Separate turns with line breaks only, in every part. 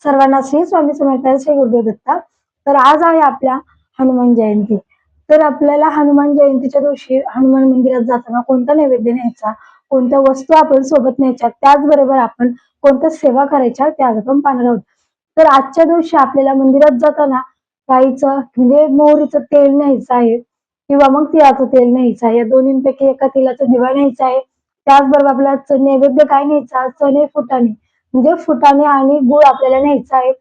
सर्वांना श्री स्वामी समर्थ, श्री गुरुदेव दत्ता. तर आज आहे आपल्या हनुमान जयंती. तर आपल्याला हनुमान जयंतीच्या दिवशी हनुमान मंदिरात जाताना कोणता नैवेद्य न्यायचा, कोणत्या वस्तू आपण सोबत न्यायच्या, त्याचबरोबर आपण कोणत्या सेवा करायच्या त्या आपण पाहणार आहोत. तर आजच्या दिवशी आपल्याला मंदिरात जाताना गाईचं म्हणजे मोहरीचं तेल न्यायचं आहे किंवा मग तिळाचं तेल न्यायचं आहे. या दोन्हींपैकी एका तेलाचा दिवा न्यायचा आहे. त्याचबरोबर आपल्याला नैवेद्य काय न्यायचा, चणे फुटाणे म्हणजे फुटाणे आणि गुळ आपल्याला न्यायचा आहे.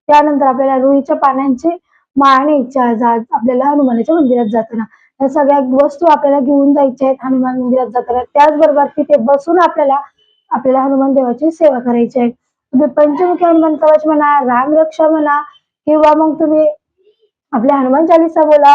त्यानंतर आपल्याला रुईच्या पानांची माळ न्यायची आहे आज आपल्याला हनुमानाच्या मंदिरात जाताना. या सगळ्या वस्तू आपल्याला घेऊन जायच्या आहेत हनुमान मंदिरात जाताना. त्याचबरोबर तिथे बसून आपल्याला हनुमान देवाची सेवा करायची आहे. तुम्ही पंचमुखी हनुमान कवच म्हणा, रामरक्षा म्हणा किंवा मग तुम्ही आपल्या हनुमान चालीसा बोला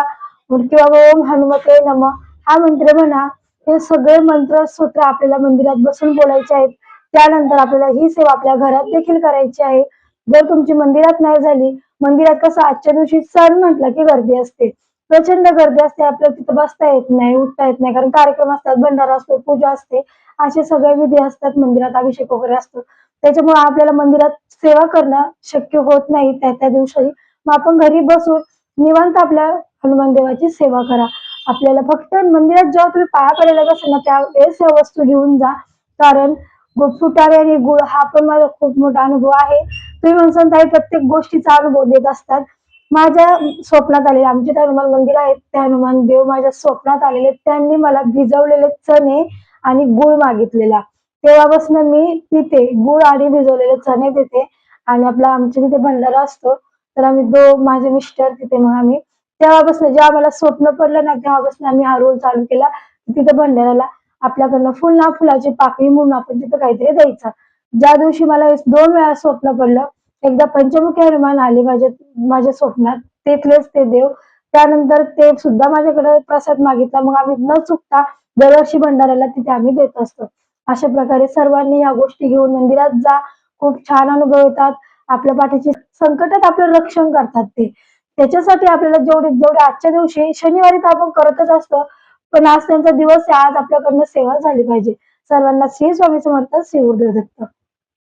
किंवा ओम हनुमते नमः हा मंत्र म्हणा. हे सगळे मंत्र सूत्र आपल्याला मंदिरात बसून बोलायचे आहेत. त्यानंतर आपल्याला ही सेवा आपल्या घरात देखील करायची आहे. जर तुमची मंदिरात नाही झाली, मंदिरात कसं आजच्या दिवशी सण म्हटलं की गर्दी असते, प्रचंड गर्दी असते, आपल्याला तिथं बसता येत नाही, उठता येत नाही, कारण कार्यक्रम असतात, भंडारा असतो, पूजा असते, असे सगळे विधी असतात, मंदिरात अभिषेक वगैरे असतो. त्याच्यामुळे आपल्याला मंदिरात सेवा करणं शक्य होत नाही त्या त्या दिवशी. मग आपण घरी बसून निवांत आपल्या हनुमान देवाची सेवा करा. आपल्याला फक्त मंदिरात जेव्हा तुम्ही पाया पडायला असेल ना, त्यावेळेस या वस्तू घेऊन जा. कारण फुटाणे आणि गुळ हा पण माझा खूप मोठा अनुभव आहे. तुम्ही म्हणसान ताई प्रत्येक गोष्टीचा अनुभव देत असतात. माझ्या स्वप्नात आलेले आमचे हनुमान मंदिर आहेत, त्या हनुमान देव माझ्या स्वप्नात आलेले, त्यांनी मला भिजवलेले चणे आणि गुळ मागितलेला. तेव्हापासून मी तिथे गुळ आणि भिजवलेले चणे देते. आणि आमच्या तिथे भंडारा असतो, तर आम्ही माझे मिस्टर तिथे, मग आम्ही तेव्हापासून जेव्हा मला स्वप्न पडलं ना, तेव्हापासून आम्ही हा रोल चालू केला. तिथे भंडाऱ्याला आपल्याकडनं फुल ना फुलाची पाकळी म्हणून आपण तिथं काहीतरी द्यायचं. ज्या दिवशी मला 2 वेळा स्वप्न पडलं, एकदा पंचमुखी हनुमान आले माझ्या स्वप्नात, तेथलेच ते देव. त्यानंतर ते सुद्धा माझ्याकडे प्रसाद मागितला. मग आम्ही न चुकता दरवर्षी भंडाऱ्याला तिथे आम्ही देत असतो. अशा प्रकारे सर्वांनी या गोष्टी घेऊन मंदिरात जा. खूप छान अनुभव येतात. आपल्या पाठीची संकटात आपलं रक्षण करतात ते. त्याच्यासाठी आपल्याला जेवढे आजच्या दिवशी शनिवारी तर आपण करतच असतो, पण आज त्यांचा दिवस आहे, आज आपल्याकडनं सेवा झाली पाहिजे. सर्वांना श्री स्वामी समर्थ, श्री गुरुदेव दत्त.